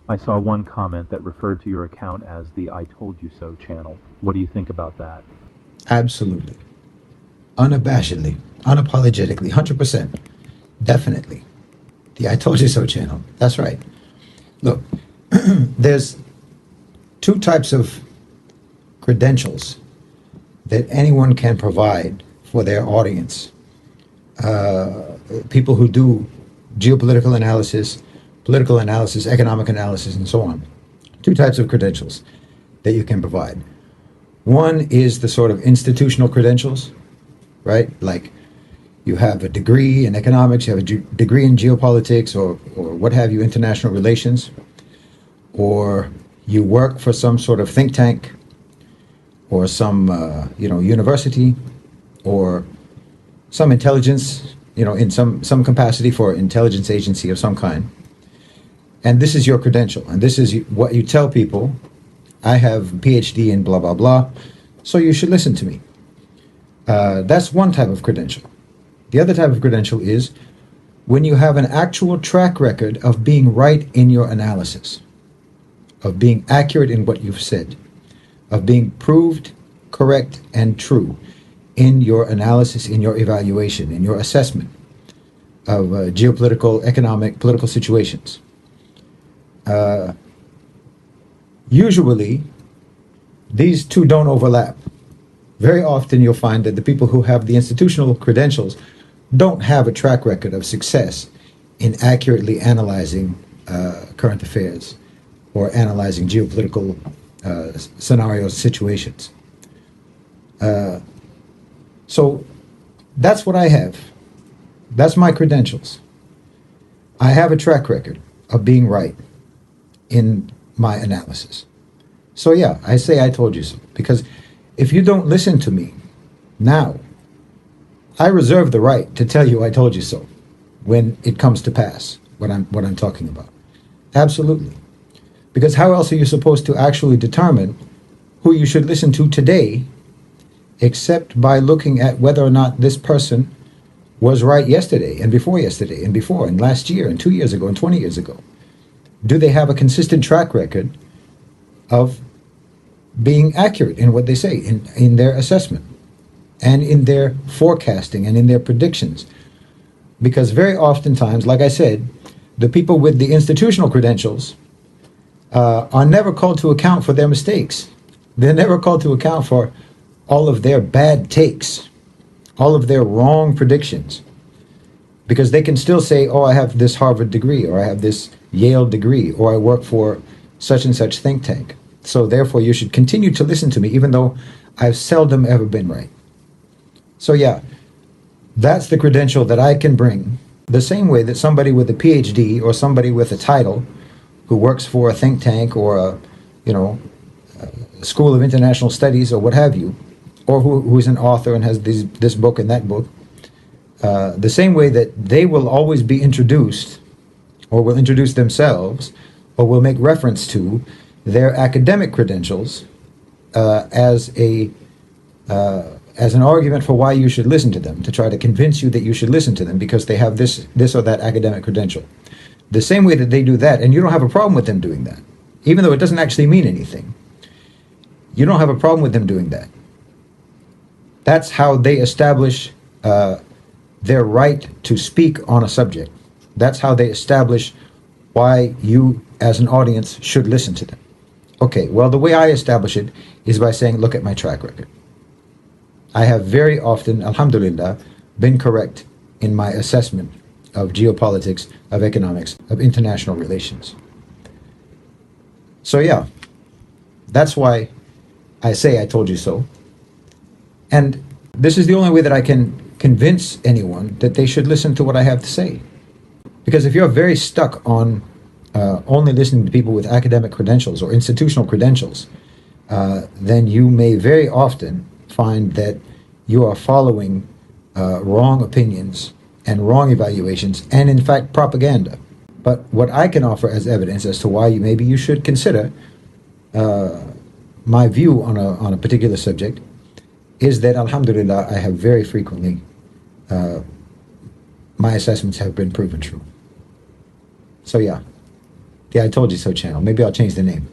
I saw one comment that referred to your account as the I Told You So channel. What do you think about that? Absolutely. Unabashedly. Unapologetically. 100%. Definitely. The I Told You So channel. That's right. Look, there's two types of credentials that anyone can provide for their audience. People who do geopolitical analysis, political analysis, economic analysis, and so on. Two types of credentials that you can provide. One is the sort of institutional credentials, right? Like you have a degree in economics, you have a degree in geopolitics, or what have you, international relations, or you work for some sort of think tank, or some university, or some intelligence, in some capacity for intelligence agency of some kind. And this is your credential, and this is what you tell people. I have a PhD in blah blah blah, so you should listen to me. That's one type of credential. The other type of credential is when you have an actual track record of being right in your analysis, of being accurate in what you've said, of being proved correct and true in your analysis, in your evaluation, in your assessment of geopolitical, economic, political situations. Usually, these two don't overlap. Very often, you'll find that the people who have the institutional credentials don't have a track record of success in accurately analyzing current affairs or analyzing geopolitical scenarios, situations. So that's what I have. That's my credentials. I have a track record of being right in my analysis. So yeah, I say I told you so. Because if you don't listen to me now, I reserve the right to tell you I told you so when it comes to pass, what I'm talking about. Absolutely. Because how else are you supposed to actually determine who you should listen to today except by looking at whether or not this person was right yesterday and before and last year and 2 years ago and 20 years ago? Do they have a consistent track record of being accurate in what they say, in their assessment and in their forecasting and in their predictions? Because very oftentimes, like I said, the people with the institutional credentials are never called to account for their mistakes. They're never called to account for all of their bad takes, all of their wrong predictions. Because they can still say, oh, I have this Harvard degree, or I have this Yale degree, or I work for such and such think tank. So therefore, you should continue to listen to me, even though I've seldom ever been right. So yeah, that's the credential that I can bring. The same way that somebody with a PhD or somebody with a title who works for a think tank or a school of international studies or what have you, or who's an author and has this book and that book, the same way that they will always be introduced or will introduce themselves or will make reference to their academic credentials as an argument for why you should listen to them, to try to convince you that you should listen to them because they have this or that academic credential. The same way that they do that, and you don't have a problem with them doing that, even though it doesn't actually mean anything. You don't have a problem with them doing that. That's how they establish their right to speak on a subject. That's how they establish why you, as an audience, should listen to them. Okay, well, the way I establish it is by saying, look at my track record. I have very often, alhamdulillah, been correct in my assessment of geopolitics, of economics, of international relations. So yeah, that's why I say I told you so. And this is the only way that I can convince anyone that they should listen to what I have to say. Because if you're very stuck on only listening to people with academic credentials or institutional credentials, then you may very often find that you are following wrong opinions and wrong evaluations and, in fact, propaganda. But what I can offer as evidence as to why maybe you should consider my view on a particular subject is that, alhamdulillah, I have very frequently, my assessments have been proven true. So yeah, I told you so channel. Maybe I'll change the name.